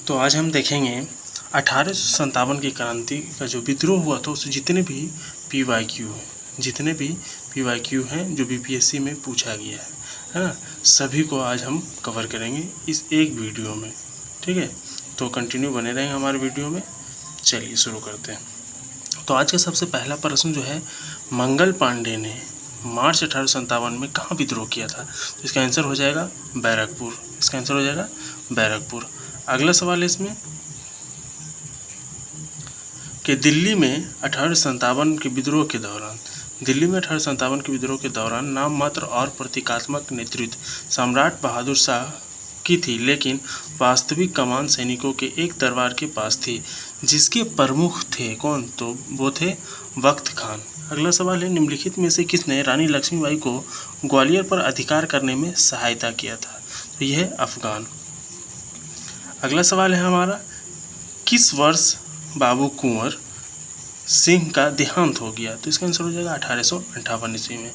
तो आज हम देखेंगे 1857 की क्रांति का जो विद्रोह हुआ था उससे जितने भी पीवाईक्यू हैं जो बीपीएससी में पूछा गया है ना, सभी को आज हम कवर करेंगे इस एक वीडियो में। ठीक है, तो कंटिन्यू बने रहेंगे हमारे वीडियो में। चलिए शुरू करते हैं। तो आज का सबसे पहला प्रश्न जो है, मंगल पांडे ने मार्च 1857 में कहाँ विद्रोह किया था? तो इसका आंसर हो जाएगा बैरकपुर। इसका आंसर हो जाएगा बैरकपुर। अगला सवाल है इसमें कि दिल्ली में 1857 के विद्रोह के दौरान नाम मात्र और प्रतीकात्मक नेतृत्व सम्राट बहादुर शाह की थी, लेकिन वास्तविक कमान सैनिकों के एक दरबार के पास थी, जिसके प्रमुख थे कौन? तो वो थे बख्त खान। अगला सवाल है, निम्नलिखित में से किसने रानी लक्ष्मीबाई को ग्वालियर पर अधिकार करने में सहायता किया था? तो यह है अफगान। अगला सवाल है हमारा, किस वर्ष बाबू कुंवर सिंह का देहांत हो गया? तो इसका आंसर हो जाएगा 1858 ईस्वी में।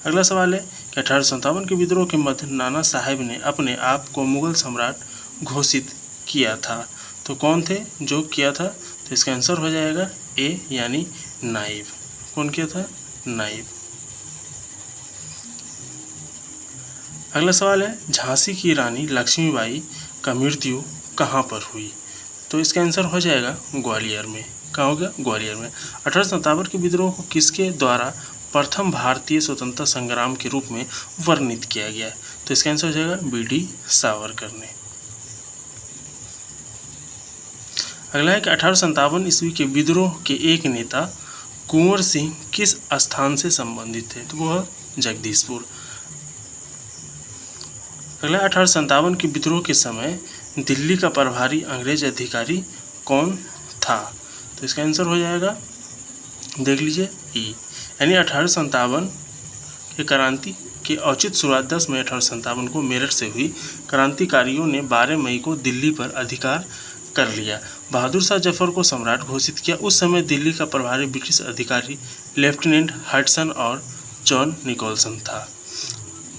अगला सवाल है कि 1857 के विद्रोह के मध्य नाना साहेब ने अपने आप को मुगल सम्राट घोषित किया था, तो कौन थे जो किया था? तो इसका आंसर हो जाएगा ए यानी नाइब। कौन किया था? नाइब। अगला सवाल है, झांसी की रानी लक्ष्मीबाई का मृत्यु कहाँ पर हुई? तो इसका आंसर हो जाएगा ग्वालियर में। कहाँ हो गया? ग्वालियर में। 1857 के विद्रोह को किसके द्वारा प्रथम भारतीय स्वतंत्रता संग्राम के रूप में वर्णित किया गया है? तो इसका आंसर हो जाएगा बीडी सावरकर ने। अगला है कि 1857 ईस्वी के विद्रोह के एक नेता कुंवर सिंह किस स्थान से संबंधित थे? तो वह जगदीशपुर। अगला 1857 के विद्रोह के समय दिल्ली का प्रभारी अंग्रेज अधिकारी कौन था? तो इसका आंसर हो जाएगा, देख लीजिए, ई यानी 1857 के क्रांति की औचित शुरुआत 10 मई 1857 को मेरठ से हुई। क्रांतिकारियों ने 12 मई को दिल्ली पर अधिकार कर लिया। बहादुर शाह जफर को सम्राट घोषित किया। उस समय दिल्ली का प्रभारी ब्रिटिश अधिकारी लेफ्टिनेंट हडसन और जॉन निकोलसन था,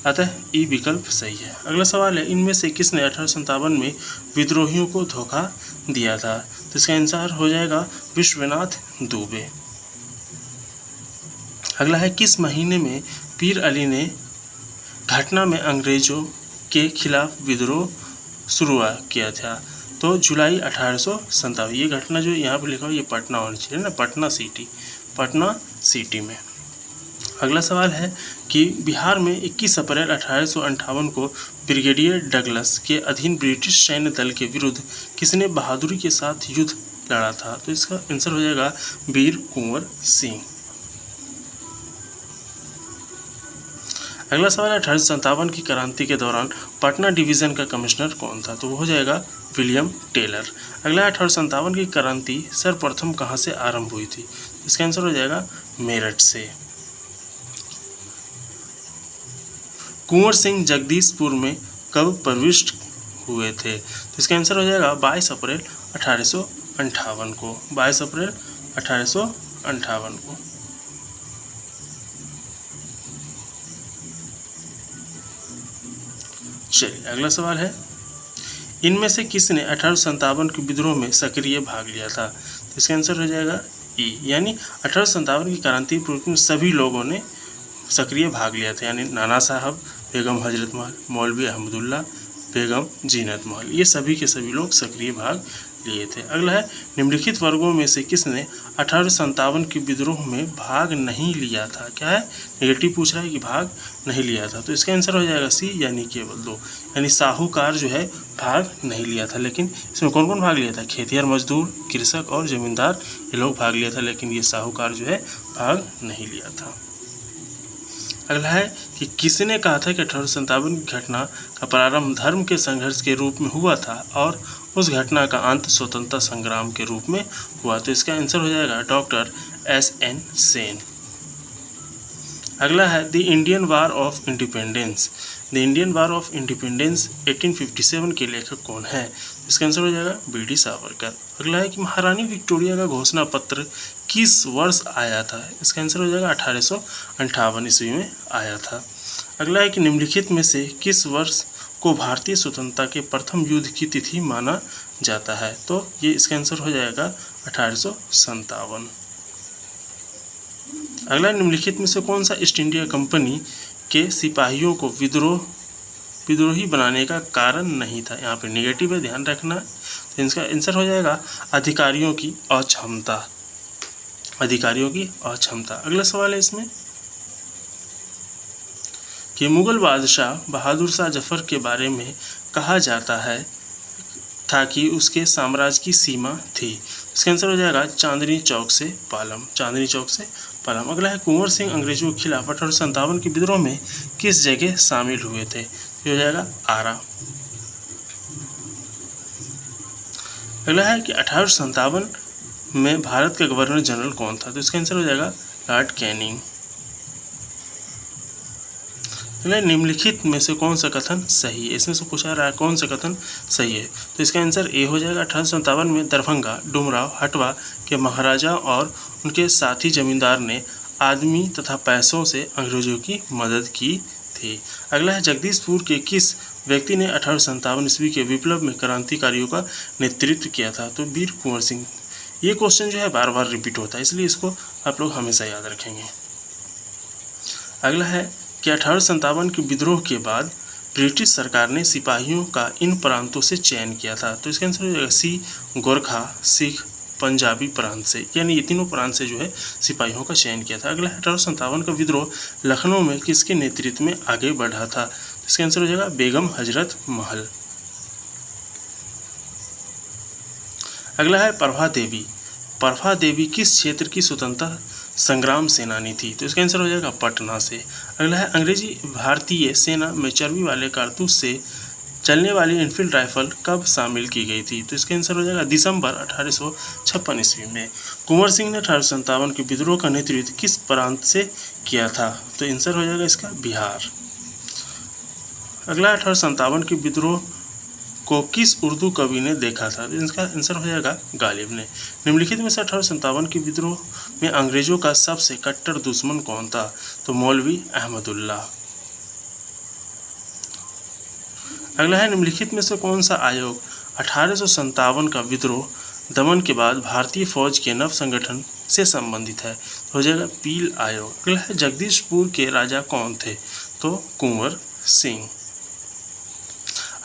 अतः ई विकल्प सही है। अगला सवाल है, इनमें से किसने 1857 में विद्रोहियों को धोखा दिया था? तो इसका आंसर हो जाएगा विश्वनाथ दुबे। अगला है, किस महीने में पीर अली ने घटना में अंग्रेजों के खिलाफ विद्रोह शुरू किया था? तो जुलाई 1857। ये घटना जो यहाँ पर लिखा हो ये पटना होनी चाहिए ना, पटना सिटी में। अगला सवाल है कि बिहार में 21 अप्रैल 1858 को ब्रिगेडियर डगलस के अधीन ब्रिटिश सैन्य दल के विरुद्ध किसने बहादुरी के साथ युद्ध लड़ा था? तो इसका आंसर हो जाएगा वीर कुंवर सिंह। अगला सवाल है, 1857 की क्रांति के दौरान पटना डिवीज़न का कमिश्नर कौन था? तो वो हो जाएगा विलियम टेलर। अगला 1857 की क्रांति सर्वप्रथम कहाँ से आरंभ हुई थी? इसका आंसर हो जाएगा मेरठ से। कुंवर सिंह जगदीशपुर में कब प्रविष्ट हुए थे? तो इसका आंसर हो जाएगा 22 अप्रैल 1858 को। 22 अप्रैल 1858 को। चलिए अगला सवाल है, इनमें से किसने 1857 के विद्रोह में सक्रिय भाग लिया था? तो इसका आंसर हो जाएगा ई यानी 1857 की क्रांति पूर्व में सभी लोगों ने सक्रिय भाग लिया था, यानी नाना साहब, बेगम हजरत महल, मौलवी अहमदुल्ला, बेगम जीनत महल, ये सभी के सभी लोग सक्रिय भाग लिए थे। अगला है, निम्नलिखित वर्गों में से किसने 1857 के विद्रोह में भाग नहीं लिया था? क्या है? नेगेटिव पूछ रहा है कि भाग नहीं लिया था। तो इसका आंसर हो जाएगा सी यानी केवल 2, यानी साहूकार जो है भाग नहीं लिया था। लेकिन इसमें कौन कौन भाग लिया था? खेतिहर मजदूर, कृषक और जमींदार, ये लोग भाग लिया था, लेकिन ये साहूकार जो है भाग नहीं लिया था। अगला है कि किसने कहा था कि 1857 की घटना का प्रारंभ धर्म के संघर्ष के रूप में हुआ था और उस घटना का अंत स्वतंत्रता संग्राम के रूप में हुआ? तो इसका आंसर हो जाएगा डॉक्टर एस.एन. सेन। अगला है, the Indian war of independence 1857 के लेखक कौन है? इसका आंसर हो जाएगा बी.डी. सावरकर। अगला है कि महारानी विक्टोरिया का घोषणा पत्र किस वर्ष आया था? इसका आंसर हो जाएगा 1858 ईस्वी में आया था। अगला है कि निम्नलिखित में से किस वर्ष को भारतीय स्वतंत्रता के प्रथम युद्ध की तिथि माना जाता है? तो ये इसका आंसर हो जाएगा 1857। अगला, निम्नलिखित में से कौन सा ईस्ट इंडिया कंपनी के सिपाहियों को विद्रोही बनाने का कारण नहीं था? यहाँ पे नेगेटिव है, ध्यान रखना। तो इसका आंसर हो जाएगा अधिकारियों की अक्षमता। अधिकारियों की अक्षमता। अगला सवाल है इसमें कि मुगल बादशाह बहादुर शाह जफर के बारे में कहा जाता है था कि उसके साम्राज्य की सीमा थी। इसका आंसर हो जाएगा चांदनी चौक से पालम। चांदनी चौक से पालम। अगला है, कुंवर सिंह अंग्रेजों के खिलाफ 1857 के विद्रोह में किस जगह शामिल हुए थे? ये हो जाएगा आरा। अगला है कि 1857 में भारत का गवर्नर जनरल कौन था? तो इसका आंसर हो जाएगा लॉर्ड कैनिंग। निम्नलिखित में से कौन सा कथन सही है? इसमें से पूछा रहा है कौन सा कथन सही है। तो इसका आंसर ए हो जाएगा। 1857 में दरभंगा, डुमराव, हटवा के महाराजा और उनके साथी जमींदार ने आदमी तथा पैसों से अंग्रेजों की मदद की थी। अगला है, जगदीशपुर के किस व्यक्ति ने 1857 ईस्वी के विप्लव में क्रांतिकारियों का नेतृत्व किया था? तो वीर कुंवर सिंह। ये क्वेश्चन जो है बार बार रिपीट होता है, इसलिए इसको आप लोग हमेशा याद रखेंगे। अगला है कि 1857 के विद्रोह के बाद ब्रिटिश सरकार ने सिपाहियों का इन प्रांतों से चयन किया था। तो इसका आंसर हो जाएगा सी, गोरखा, सिख, पंजाबी प्रांत से। यानी ये तीनों प्रांत से जो है सिपाहियों का चयन किया था। अगला 1857 का विद्रोह लखनऊ में किसके नेतृत्व में आगे बढ़ा था? तो इसका आंसर हो जाएगा बेगम हजरत महल। अगला है प्रभा देवी। प्रभा देवी किस क्षेत्र की स्वतंत्रता संग्राम सेनानी थी? तो इसका आंसर हो जाएगा पटना से। अगला है, अंग्रेजी भारतीय सेना में चर्बी वाले कारतूस से चलने वाली इनफील्ड राइफल कब शामिल की गई थी? तो इसका आंसर हो जाएगा दिसंबर 1856 ईस्वी में। कुंवर सिंह ने 1857 के विद्रोह का नेतृत्व किस प्रांत से किया था? तो आंसर हो जाएगा इसका बिहार। अगला, 1857 के विद्रोह को किस उर्दू कवि ने देखा था? तो इसका आंसर हो जाएगा गालिब ने। निम्नलिखित में से 1857 के विद्रोह में अंग्रेजों का सबसे कट्टर दुश्मन कौन था? तो मौलवी अहमदुल्ला। अगला है, निम्नलिखित में से कौन सा आयोग 1857 का विद्रोह दमन के बाद भारतीय फौज के नव संगठन से संबंधित है? हो जाएगा पील आयोग। अगला है, जगदीशपुर के राजा कौन थे? तो कुंवर सिंह।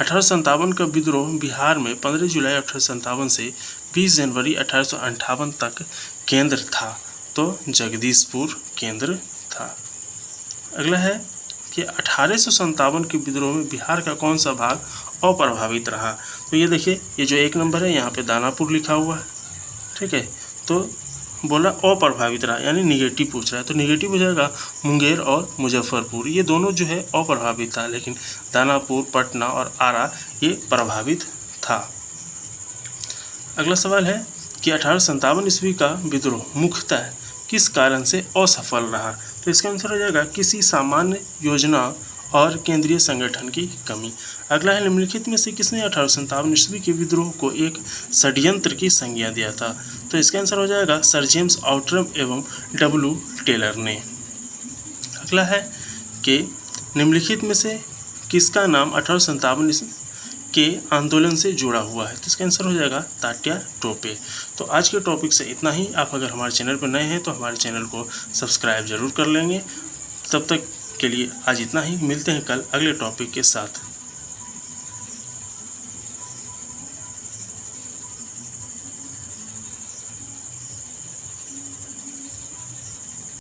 1857 का विद्रोह बिहार में 15 जुलाई 1857 से 20 जनवरी 1858 तक केंद्र था। तो जगदीशपुर केंद्र था। अगला है कि 1857 के विद्रोह में बिहार का कौन सा भाग अप्रभावित रहा? तो ये देखिए, ये जो एक नंबर है यहाँ पे दानापुर लिखा हुआ है, ठीक है। तो बोला अप्रभावित रहा, यानी निगेटिव पूछ रहा है, तो निगेटिव हो जाएगा मुंगेर और मुजफ्फरपुर। ये दोनों जो है अप्रभावित था, लेकिन दानापुर, पटना और आरा ये प्रभावित था। अगला सवाल है कि 1857 ईस्वी का विद्रोह मुख्यतः किस कारण से असफल रहा? तो इसका आंसर हो जाएगा किसी सामान्य योजना और केंद्रीय संगठन की कमी। अगला है, निम्नलिखित में से किसने 1857 ईस्वी के विद्रोह को एक षड्यंत्र की संज्ञा दिया था? तो इसका आंसर हो जाएगा सर जेम्स आउट्रम एवं डब्ल्यू टेलर ने। अगला है कि निम्नलिखित में से किसका नाम 1857 के आंदोलन से जुड़ा हुआ है? तो इसका आंसर हो जाएगा तात्या टोपे। तो आज के टॉपिक से इतना ही। आप अगर हमारे चैनल पर नए हैं तो हमारे चैनल को सब्सक्राइब जरूर कर लेंगे। तब तक के लिए आज इतना ही। मिलते हैं कल अगले टॉपिक के साथ।